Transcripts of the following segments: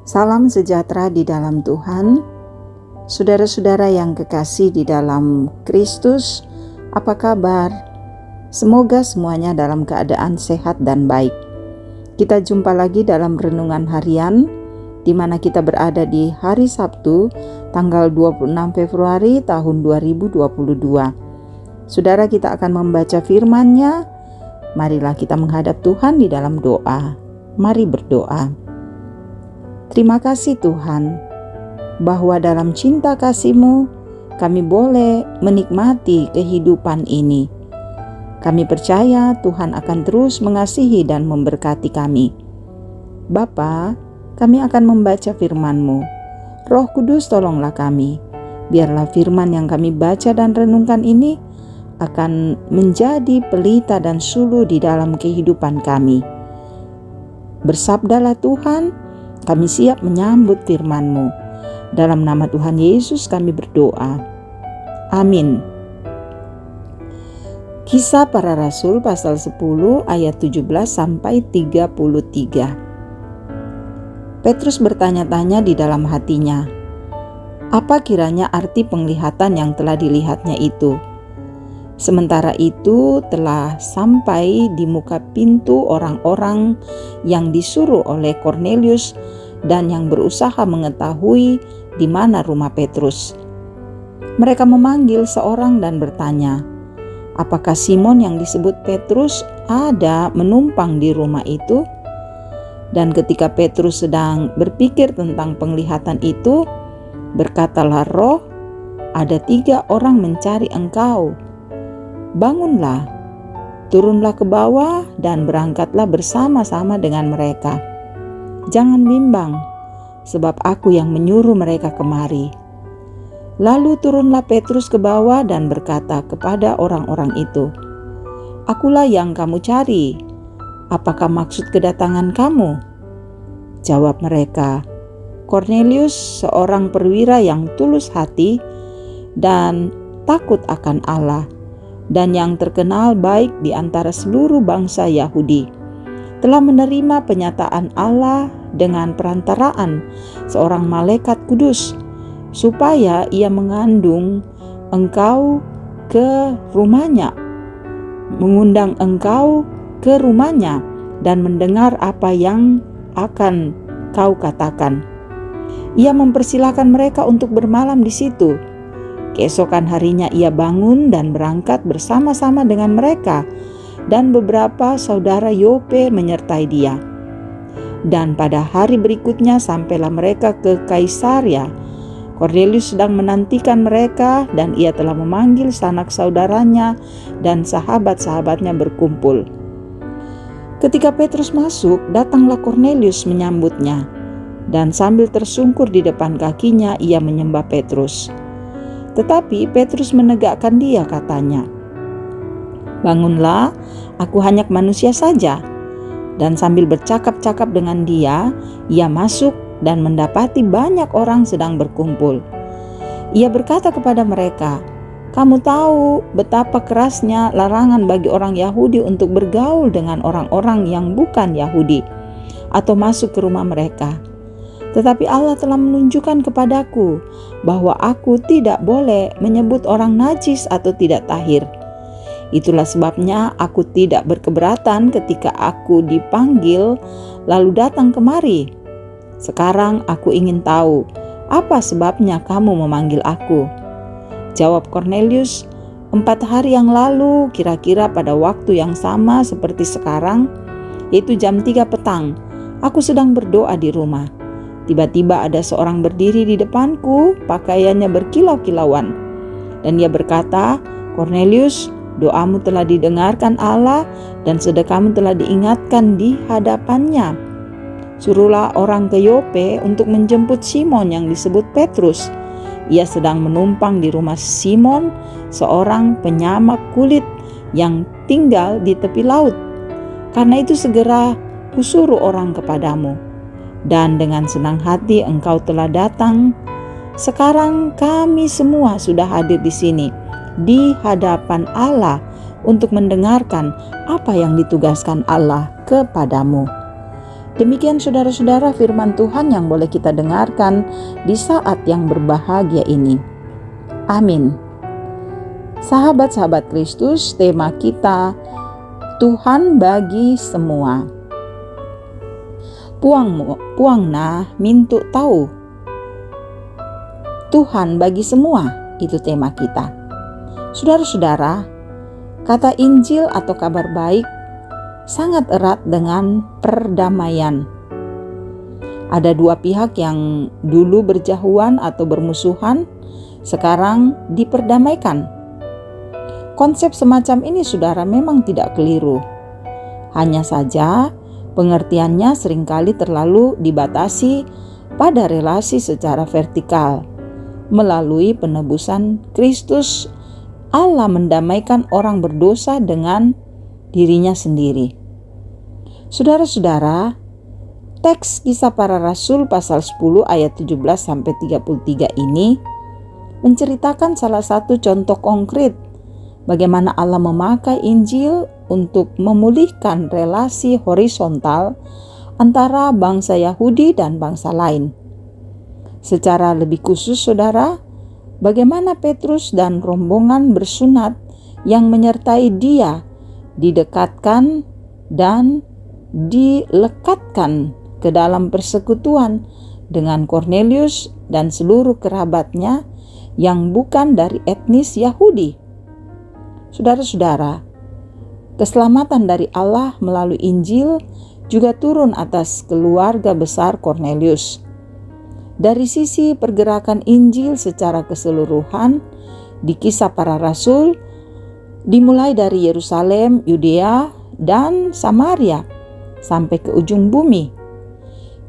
Salam sejahtera di dalam Tuhan. Saudara-saudara yang kekasih di dalam Kristus, apa kabar? Semoga semuanya dalam keadaan sehat dan baik. Kita jumpa lagi dalam renungan harian, di mana kita berada di hari Sabtu, tanggal 26 Februari tahun 2022. Saudara, kita akan membaca firman-Nya. Marilah kita menghadap Tuhan di dalam doa. Mari berdoa. Terima kasih Tuhan, bahwa dalam cinta kasih-Mu kami boleh menikmati kehidupan ini. Kami percaya Tuhan akan terus mengasihi dan memberkati kami. Bapa, kami akan membaca firman-Mu. Roh Kudus, tolonglah kami. Biarlah firman yang kami baca dan renungkan ini akan menjadi pelita dan suluh di dalam kehidupan kami. Bersabdalah Tuhan, kami siap menyambut firman-Mu. Dalam nama Tuhan Yesus kami berdoa. Amin. Kisah Para Rasul pasal 10 ayat 17 sampai 33. Petrus bertanya-tanya di dalam hatinya, apa kiranya arti penglihatan yang telah dilihatnya itu? Sementara itu telah sampai di muka pintu orang-orang yang disuruh oleh Kornelius dan yang berusaha mengetahui di mana rumah Petrus. Mereka memanggil seorang dan bertanya, apakah Simon yang disebut Petrus ada menumpang di rumah itu? Dan ketika Petrus sedang berpikir tentang penglihatan itu, berkatalah Roh, ada 3 orang mencari engkau. Bangunlah, turunlah ke bawah dan berangkatlah bersama-sama dengan mereka. Jangan bimbang, sebab aku yang menyuruh mereka kemari. Lalu turunlah Petrus ke bawah dan berkata kepada orang-orang itu, akulah yang kamu cari. Apakah maksud kedatangan kamu? Jawab mereka, Kornelius, seorang perwira yang tulus hati dan takut akan Allah, dan yang terkenal baik di antara seluruh bangsa Yahudi, telah menerima penyataan Allah dengan perantaraan seorang malaikat kudus, supaya ia mengundang engkau ke rumahnya dan mendengar apa yang akan kau katakan. Ia mempersilahkan mereka untuk bermalam di situ. Keesokan harinya ia bangun dan berangkat bersama-sama dengan mereka, dan beberapa saudara Yope menyertai dia. Dan pada hari berikutnya sampailah mereka ke Kaisaria. Kornelius sedang menantikan mereka, dan ia telah memanggil sanak saudaranya dan sahabat-sahabatnya berkumpul. Ketika Petrus masuk, datanglah Kornelius menyambutnya, dan sambil tersungkur di depan kakinya ia menyembah Petrus. Tetapi Petrus menegakkan dia, katanya, bangunlah, aku hanya manusia saja. Dan sambil bercakap-cakap dengan dia, ia masuk dan mendapati banyak orang sedang berkumpul. Ia berkata kepada mereka, kamu tahu betapa kerasnya larangan bagi orang Yahudi untuk bergaul dengan orang-orang yang bukan Yahudi atau masuk ke rumah mereka. Tetapi Allah telah menunjukkan kepadaku bahwa aku tidak boleh menyebut orang najis atau tidak tahir. Itulah sebabnya aku tidak berkeberatan ketika aku dipanggil lalu datang kemari. Sekarang aku ingin tahu, apa sebabnya kamu memanggil aku? Jawab Kornelius, 4 hari yang lalu, kira-kira pada waktu yang sama seperti sekarang, yaitu jam 3 petang, aku sedang berdoa di rumah. Tiba-tiba ada seorang berdiri di depanku, pakaiannya berkilau-kilauan. Dan ia berkata, Kornelius, doamu telah didengarkan Allah dan sedekahmu telah diingatkan di hadapannya. Suruhlah orang ke Yope untuk menjemput Simon yang disebut Petrus. Ia sedang menumpang di rumah Simon, seorang penyamak kulit yang tinggal di tepi laut. Karena itu segera kusuruh orang kepadamu. Dan dengan senang hati engkau telah datang. Sekarang kami semua sudah hadir di sini, di hadapan Allah, untuk mendengarkan apa yang ditugaskan Allah kepadamu. Demikian saudara-saudara firman Tuhan yang boleh kita dengarkan di saat yang berbahagia ini. Amin. Sahabat-sahabat Kristus, tema kita Tuhan bagi semua. Puangna mintu tahu. Tuhan bagi semua, itu tema kita. Saudara-saudara, kata Injil atau kabar baik sangat erat dengan perdamaian. Ada dua pihak yang dulu berjauhan atau bermusuhan, sekarang diperdamaikan. Konsep semacam ini, saudara, memang tidak keliru. Hanya saja pengertiannya seringkali terlalu dibatasi pada relasi secara vertikal. Melalui penebusan Kristus, Allah mendamaikan orang berdosa dengan dirinya sendiri. Saudara-saudara, teks Kisah Para Rasul pasal 10 ayat 17-33 ini menceritakan salah satu contoh konkret bagaimana Allah memakai Injil untuk memulihkan relasi horizontal antara bangsa Yahudi dan bangsa lain. Secara lebih khusus, saudara, bagaimana Petrus dan rombongan bersunat yang menyertai dia didekatkan dan dilekatkan ke dalam persekutuan dengan Kornelius dan seluruh kerabatnya yang bukan dari etnis Yahudi. Saudara-saudara, keselamatan dari Allah melalui Injil juga turun atas keluarga besar Kornelius. Dari sisi pergerakan Injil secara keseluruhan di Kisah Para Rasul, dimulai dari Yerusalem, Yudea, dan Samaria sampai ke ujung bumi.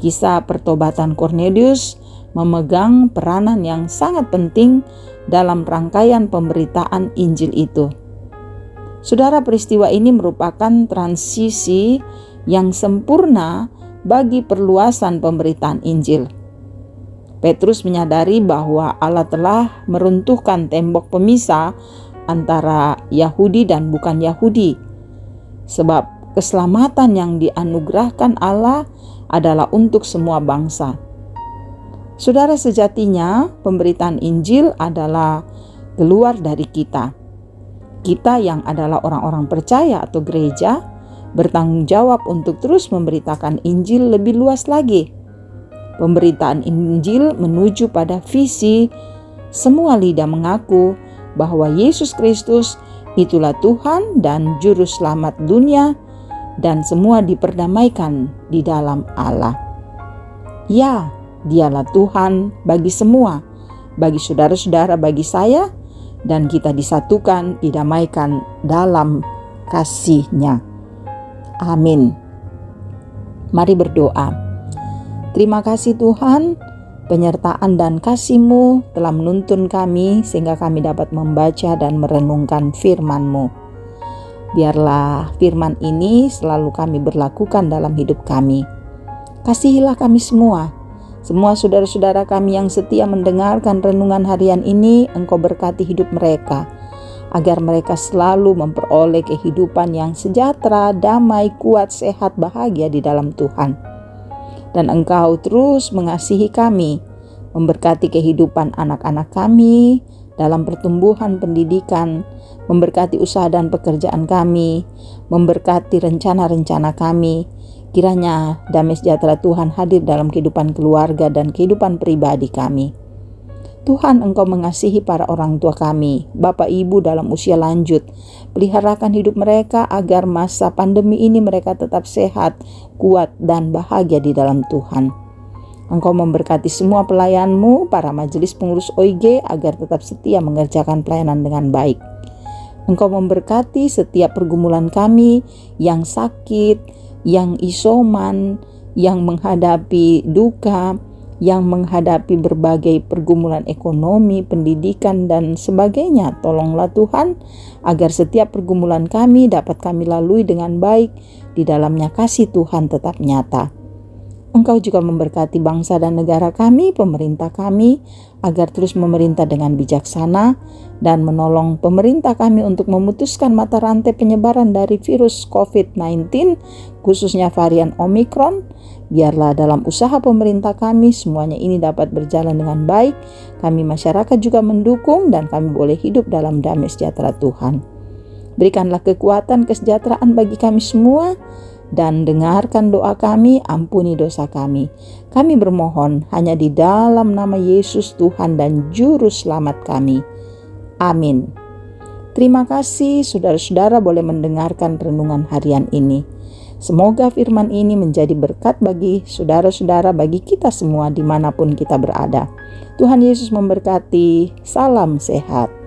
Kisah pertobatan Kornelius memegang peranan yang sangat penting dalam rangkaian pemberitaan Injil itu. Saudara, peristiwa ini merupakan transisi yang sempurna bagi perluasan pemberitaan Injil. Petrus menyadari bahwa Allah telah meruntuhkan tembok pemisah antara Yahudi dan bukan Yahudi, sebab keselamatan yang dianugerahkan Allah adalah untuk semua bangsa. Saudara, sejatinya pemberitaan Injil adalah keluar dari kita. Kita yang adalah orang-orang percaya atau gereja bertanggung jawab untuk terus memberitakan Injil lebih luas lagi. Pemberitaan Injil menuju pada visi semua lidah mengaku bahwa Yesus Kristus itulah Tuhan dan Juru Selamat dunia, dan semua diperdamaikan di dalam Allah. Ya, Dialah Tuhan bagi semua, bagi saudara-saudara, bagi saya, dan kita disatukan, didamaikan dalam kasih-Nya. Amin. Mari berdoa. Terima kasih Tuhan, penyertaan dan kasih-Mu telah menuntun kami sehingga kami dapat membaca dan merenungkan firman-Mu. Biarlah firman ini selalu kami berlakukan dalam hidup kami. Kasihilah kami semua saudara-saudara kami yang setia mendengarkan renungan harian ini. Engkau berkati hidup mereka, agar mereka selalu memperoleh kehidupan yang sejahtera, damai, kuat, sehat, bahagia di dalam Tuhan. Dan Engkau terus mengasihi kami, memberkati kehidupan anak-anak kami dalam pertumbuhan pendidikan, memberkati usaha dan pekerjaan kami, memberkati rencana-rencana kami. Kiranya damai sejahtera Tuhan hadir dalam kehidupan keluarga dan kehidupan pribadi kami. Tuhan, Engkau mengasihi para orang tua kami, Bapak Ibu dalam usia lanjut. Peliharakan hidup mereka agar masa pandemi ini mereka tetap sehat, kuat, dan bahagia di dalam Tuhan. Engkau memberkati semua pelayan-Mu, para majelis pengurus OIG, agar tetap setia mengerjakan pelayanan dengan baik. Engkau memberkati setiap pergumulan kami yang sakit, yang isoman, yang menghadapi duka, yang menghadapi berbagai pergumulan ekonomi, pendidikan, dan sebagainya. Tolonglah Tuhan, agar setiap pergumulan kami dapat kami lalui dengan baik, di dalamnya kasih Tuhan tetap nyata. Engkau juga memberkati bangsa dan negara kami, pemerintah kami, agar terus memerintah dengan bijaksana dan menolong pemerintah kami untuk memutuskan mata rantai penyebaran dari virus COVID-19, khususnya varian Omicron. Biarlah dalam usaha pemerintah kami semuanya ini dapat berjalan dengan baik. Kami masyarakat juga mendukung dan kami boleh hidup dalam damai sejahtera Tuhan. Berikanlah kekuatan kesejahteraan bagi kami semua, dan dengarkan doa kami, ampuni dosa kami. Kami bermohon hanya di dalam nama Yesus Tuhan dan Juru Selamat kami. Amin. Terima kasih saudara-saudara boleh mendengarkan renungan harian ini. Semoga firman ini menjadi berkat bagi saudara-saudara, bagi kita semua dimanapun kita berada. Tuhan Yesus memberkati. Salam sehat.